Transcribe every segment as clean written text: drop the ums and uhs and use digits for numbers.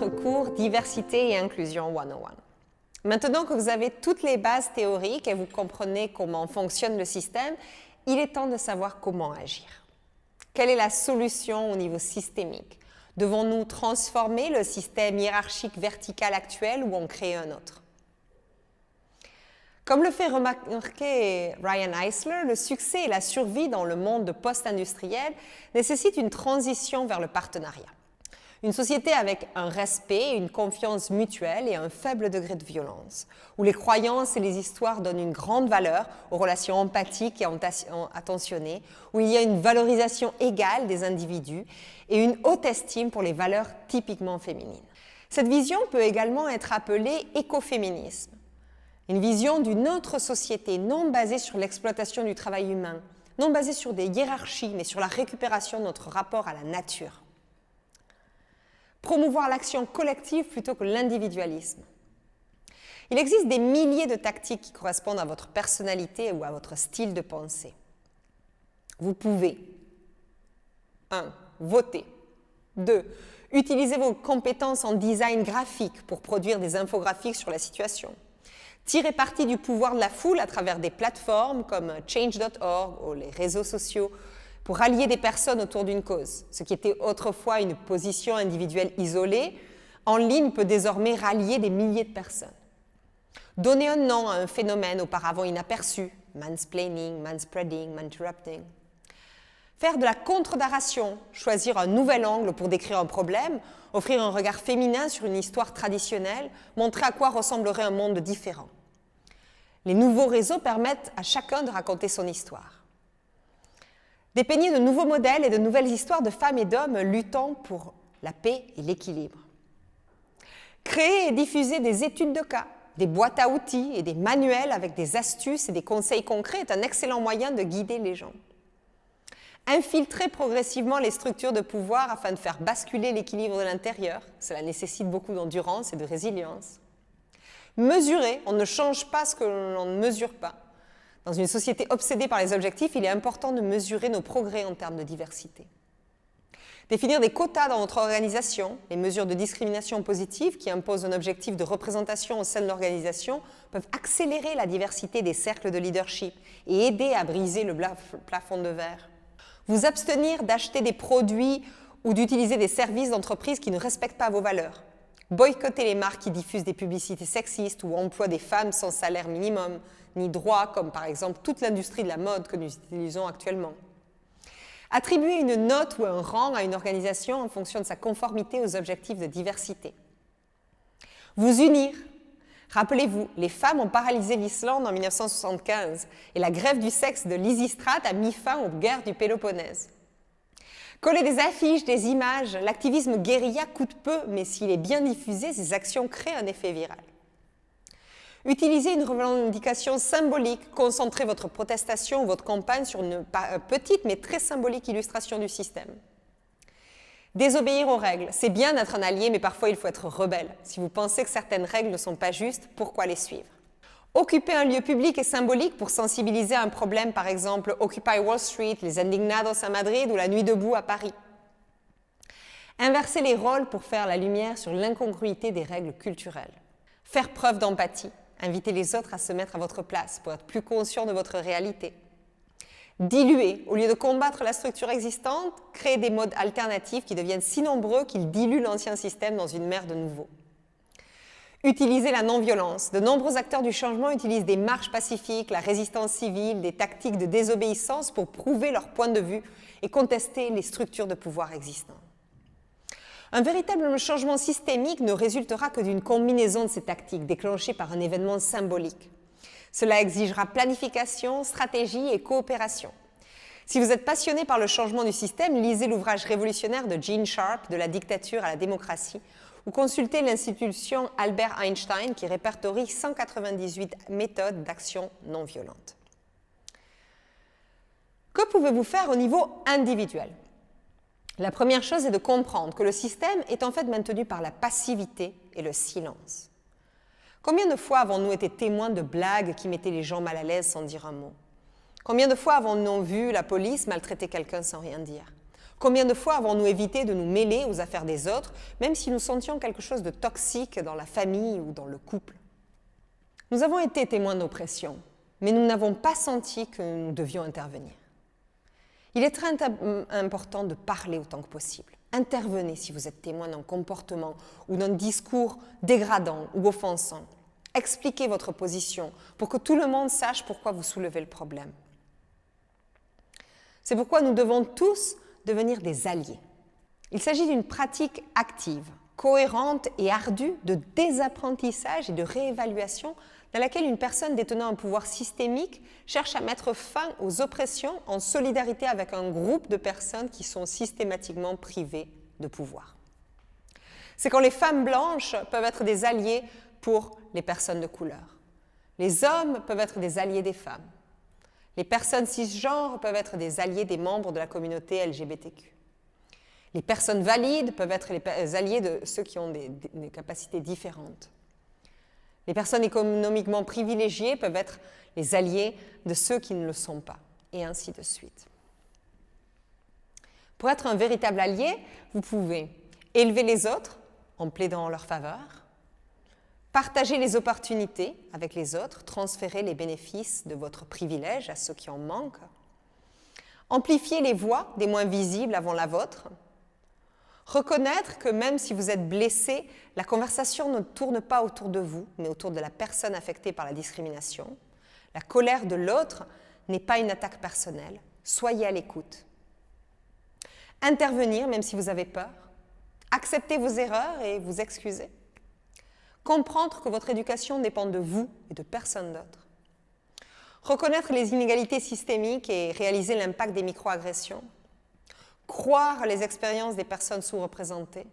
notre cours Diversité et Inclusion 101. Maintenant que vous avez toutes les bases théoriques et vous comprenez comment fonctionne le système, il est temps de savoir comment agir. Quelle est la solution au niveau systémique? Devons-nous transformer le système hiérarchique vertical actuel ou en créer un autre? Comme le fait remarquer Ryan Eisler, le succès et la survie dans le monde post-industriel nécessitent une transition vers le partenariat. Une société avec un respect, une confiance mutuelle et un faible degré de violence, où les croyances et les histoires donnent une grande valeur aux relations empathiques et attentionnées, où il y a une valorisation égale des individus et une haute estime pour les valeurs typiquement féminines. Cette vision peut également être appelée écoféminisme, une vision d'une autre société non basée sur l'exploitation du travail humain, non basée sur des hiérarchies, mais sur la récupération de notre rapport à la nature. Promouvoir l'action collective plutôt que l'individualisme. Il existe des milliers de tactiques qui correspondent à votre personnalité ou à votre style de pensée. Vous pouvez 1. Voter. 2. Utiliser vos compétences en design graphique pour produire des infographiques sur la situation. Tirer parti du pouvoir de la foule à travers des plateformes comme change.org ou les réseaux sociaux pour rallier des personnes autour d'une cause. Ce qui était autrefois une position individuelle isolée, en ligne peut désormais rallier des milliers de personnes. Donner un nom à un phénomène auparavant inaperçu, mansplaining, manspreading, manterrupting. Faire de la contre-narration, choisir un nouvel angle pour décrire un problème, offrir un regard féminin sur une histoire traditionnelle, montrer à quoi ressemblerait un monde différent. Les nouveaux réseaux permettent à chacun de raconter son histoire. Dépeigner de nouveaux modèles et de nouvelles histoires de femmes et d'hommes luttant pour la paix et l'équilibre. Créer et diffuser des études de cas, des boîtes à outils et des manuels avec des astuces et des conseils concrets est un excellent moyen de guider les gens. Infiltrer progressivement les structures de pouvoir afin de faire basculer l'équilibre de l'intérieur. Cela nécessite beaucoup d'endurance et de résilience. Mesurer, on ne change pas ce que l'on ne mesure pas. Dans une société obsédée par les objectifs, il est important de mesurer nos progrès en termes de diversité. Définir des quotas dans notre organisation, les mesures de discrimination positive qui imposent un objectif de représentation au sein de l'organisation peuvent accélérer la diversité des cercles de leadership et aider à briser le plafond de verre. Vous abstenir d'acheter des produits ou d'utiliser des services d'entreprise qui ne respectent pas vos valeurs. Boycotter les marques qui diffusent des publicités sexistes ou emploient des femmes sans salaire minimum ni droit, comme par exemple toute l'industrie de la mode que nous utilisons actuellement. Attribuer une note ou un rang à une organisation en fonction de sa conformité aux objectifs de diversité. Vous unir. Rappelez-vous, les femmes ont paralysé l'Islande en 1975 et la grève du sexe de Lysistrate a mis fin aux guerres du Péloponnèse. Coller des affiches, des images, l'activisme guérilla coûte peu, mais s'il est bien diffusé, ces actions créent un effet viral. Utilisez une revendication symbolique, concentrez votre protestation ou votre campagne sur une petite mais très symbolique illustration du système. Désobéir aux règles. C'est bien d'être un allié, mais parfois il faut être rebelle. Si vous pensez que certaines règles ne sont pas justes, pourquoi les suivre? Occuper un lieu public et symbolique pour sensibiliser à un problème, par exemple Occupy Wall Street, les Indignados à Madrid ou la Nuit debout à Paris. Inverser les rôles pour faire la lumière sur l'incongruité des règles culturelles. Faire preuve d'empathie. Invitez les autres à se mettre à votre place pour être plus conscient de votre réalité. Diluer. Au lieu de combattre la structure existante, créer des modes alternatifs qui deviennent si nombreux qu'ils diluent l'ancien système dans une mer de nouveaux. Utiliser la non-violence. De nombreux acteurs du changement utilisent des marches pacifiques, la résistance civile, des tactiques de désobéissance pour prouver leur point de vue et contester les structures de pouvoir existantes. Un véritable changement systémique ne résultera que d'une combinaison de ces tactiques déclenchées par un événement symbolique. Cela exigera planification, stratégie et coopération. Si vous êtes passionné par le changement du système, lisez l'ouvrage révolutionnaire de Gene Sharp, De la dictature à la démocratie, ou consultez l'institution Albert Einstein qui répertorie 198 méthodes d'action non violente. Que pouvez-vous faire au niveau individuel ? La première chose est de comprendre que le système est en fait maintenu par la passivité et le silence. Combien de fois avons-nous été témoins de blagues qui mettaient les gens mal à l'aise sans dire un mot? Combien de fois avons-nous vu la police maltraiter quelqu'un sans rien dire? Combien de fois avons-nous évité de nous mêler aux affaires des autres, même si nous sentions quelque chose de toxique dans la famille ou dans le couple? Nous avons été témoins d'oppression, mais nous n'avons pas senti que nous devions intervenir. Il est très important de parler autant que possible. Intervenez si vous êtes témoin d'un comportement ou d'un discours dégradant ou offensant. Expliquez votre position pour que tout le monde sache pourquoi vous soulevez le problème. C'est pourquoi nous devons tous devenir des alliés. Il s'agit d'une pratique active, cohérente et ardue de désapprentissage et de réévaluation dans laquelle une personne détenant un pouvoir systémique cherche à mettre fin aux oppressions en solidarité avec un groupe de personnes qui sont systématiquement privées de pouvoir. C'est quand les femmes blanches peuvent être des alliés pour les personnes de couleur. Les hommes peuvent être des alliés des femmes. Les personnes cisgenres peuvent être des alliés des membres de la communauté LGBTQ. Les personnes valides peuvent être les alliés de ceux qui ont des capacités différentes. Les personnes économiquement privilégiées peuvent être les alliés de ceux qui ne le sont pas, et ainsi de suite. Pour être un véritable allié, vous pouvez élever les autres en plaidant en leur faveur, partager les opportunités avec les autres, transférer les bénéfices de votre privilège à ceux qui en manquent, amplifier les voix des moins visibles avant la vôtre, reconnaître que même si vous êtes blessé, la conversation ne tourne pas autour de vous, mais autour de la personne affectée par la discrimination. La colère de l'autre n'est pas une attaque personnelle. Soyez à l'écoute. Intervenir même si vous avez peur. Accepter vos erreurs et vous excuser. Comprendre que votre éducation dépend de vous et de personne d'autre. Reconnaître les inégalités systémiques et réaliser l'impact des microagressions. Croire les expériences des personnes sous-représentées,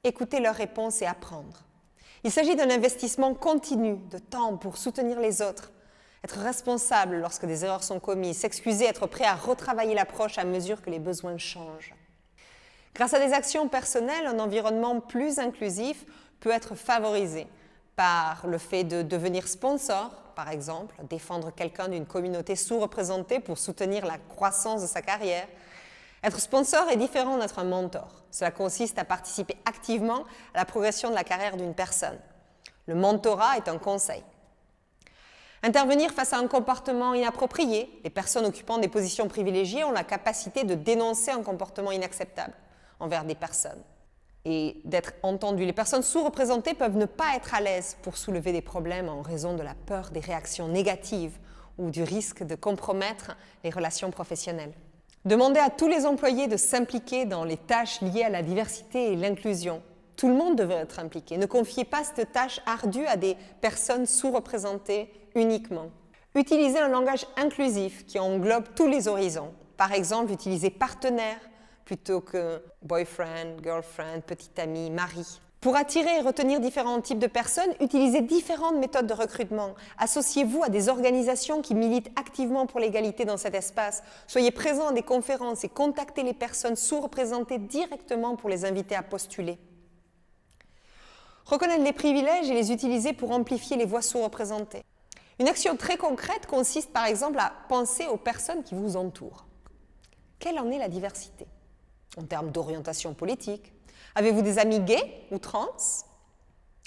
écouter leurs réponses et apprendre. Il s'agit d'un investissement continu de temps pour soutenir les autres, être responsable lorsque des erreurs sont commises, s'excuser, être prêt à retravailler l'approche à mesure que les besoins changent. Grâce à des actions personnelles, un environnement plus inclusif peut être favorisé par le fait de devenir sponsor, par exemple, défendre quelqu'un d'une communauté sous-représentée pour soutenir la croissance de sa carrière. Être sponsor est différent d'être un mentor. Cela consiste à participer activement à la progression de la carrière d'une personne. Le mentorat est un conseil. Intervenir face à un comportement inapproprié. Les personnes occupant des positions privilégiées ont la capacité de dénoncer un comportement inacceptable envers des personnes et d'être entendues. Les personnes sous-représentées peuvent ne pas être à l'aise pour soulever des problèmes en raison de la peur des réactions négatives ou du risque de compromettre les relations professionnelles. Demandez à tous les employés de s'impliquer dans les tâches liées à la diversité et l'inclusion. Tout le monde devrait être impliqué. Ne confiez pas cette tâche ardue à des personnes sous-représentées uniquement. Utilisez un langage inclusif qui englobe tous les horizons. Par exemple, utilisez partenaire plutôt que boyfriend, girlfriend, petit ami, mari. Pour attirer et retenir différents types de personnes, utilisez différentes méthodes de recrutement. Associez-vous à des organisations qui militent activement pour l'égalité dans cet espace. Soyez présents à des conférences et contactez les personnes sous-représentées directement pour les inviter à postuler. Reconnaître les privilèges et les utiliser pour amplifier les voix sous-représentées. Une action très concrète consiste par exemple à penser aux personnes qui vous entourent. Quelle en est la diversité en termes d'orientation politique? Avez-vous des amis gays ou trans?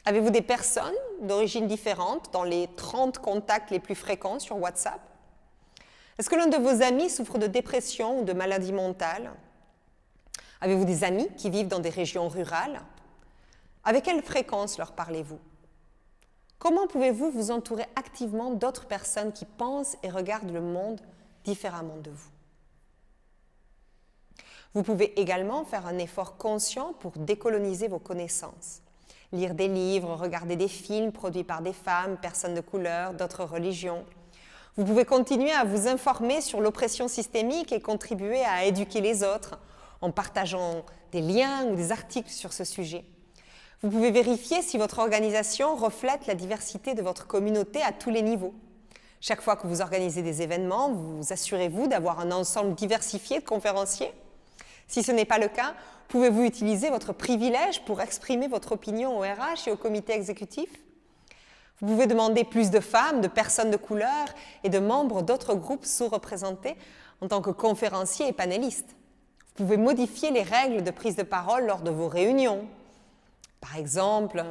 Avez-vous des personnes d'origine différente dans les 30 contacts les plus fréquents sur WhatsApp? Est-ce que l'un de vos amis souffre de dépression ou de maladie mentale? Avez-vous des amis qui vivent dans des régions rurales? Avec quelle fréquence leur parlez-vous? Comment pouvez-vous vous entourer activement d'autres personnes qui pensent et regardent le monde différemment de vous? Vous pouvez également faire un effort conscient pour décoloniser vos connaissances. Lire des livres, regarder des films produits par des femmes, personnes de couleur, d'autres religions. Vous pouvez continuer à vous informer sur l'oppression systémique et contribuer à éduquer les autres en partageant des liens ou des articles sur ce sujet. Vous pouvez vérifier si votre organisation reflète la diversité de votre communauté à tous les niveaux. Chaque fois que vous organisez des événements, vous assurez-vous d'avoir un ensemble diversifié de conférenciers? Si ce n'est pas le cas, pouvez-vous utiliser votre privilège pour exprimer votre opinion au RH et au comité exécutif? Vous pouvez demander plus de femmes, de personnes de couleur et de membres d'autres groupes sous-représentés en tant que conférenciers et panélistes. Vous pouvez modifier les règles de prise de parole lors de vos réunions. Par exemple,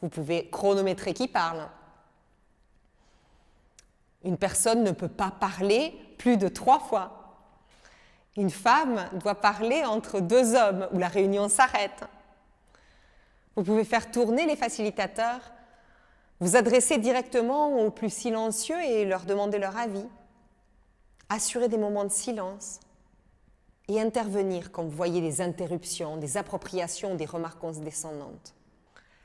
vous pouvez chronométrer qui parle. Une personne ne peut pas parler plus de 3 fois. Une femme doit parler entre 2 hommes où la réunion s'arrête. Vous pouvez faire tourner les facilitateurs, vous adresser directement aux plus silencieux et leur demander leur avis. Assurer des moments de silence et intervenir quand vous voyez des interruptions, des appropriations, des remarques condescendantes.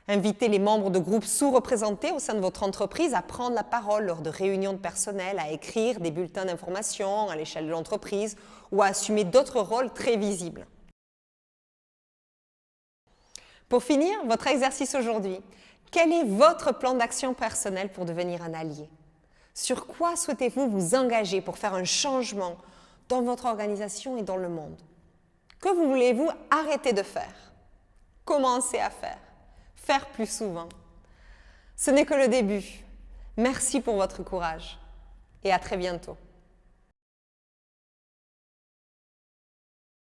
Invitez les membres de groupes sous-représentés au sein de votre entreprise à prendre la parole lors de réunions de personnel, à écrire des bulletins d'information à l'échelle de l'entreprise ou à assumer d'autres rôles très visibles. Pour finir, votre exercice aujourd'hui, quel est votre plan d'action personnel pour devenir un allié? Sur quoi souhaitez-vous vous engager pour faire un changement dans votre organisation et dans le monde? Que voulez-vous arrêter de faire? Commencer à faire? Faire plus souvent? Ce n'est que le début. Merci pour votre courage et à très bientôt.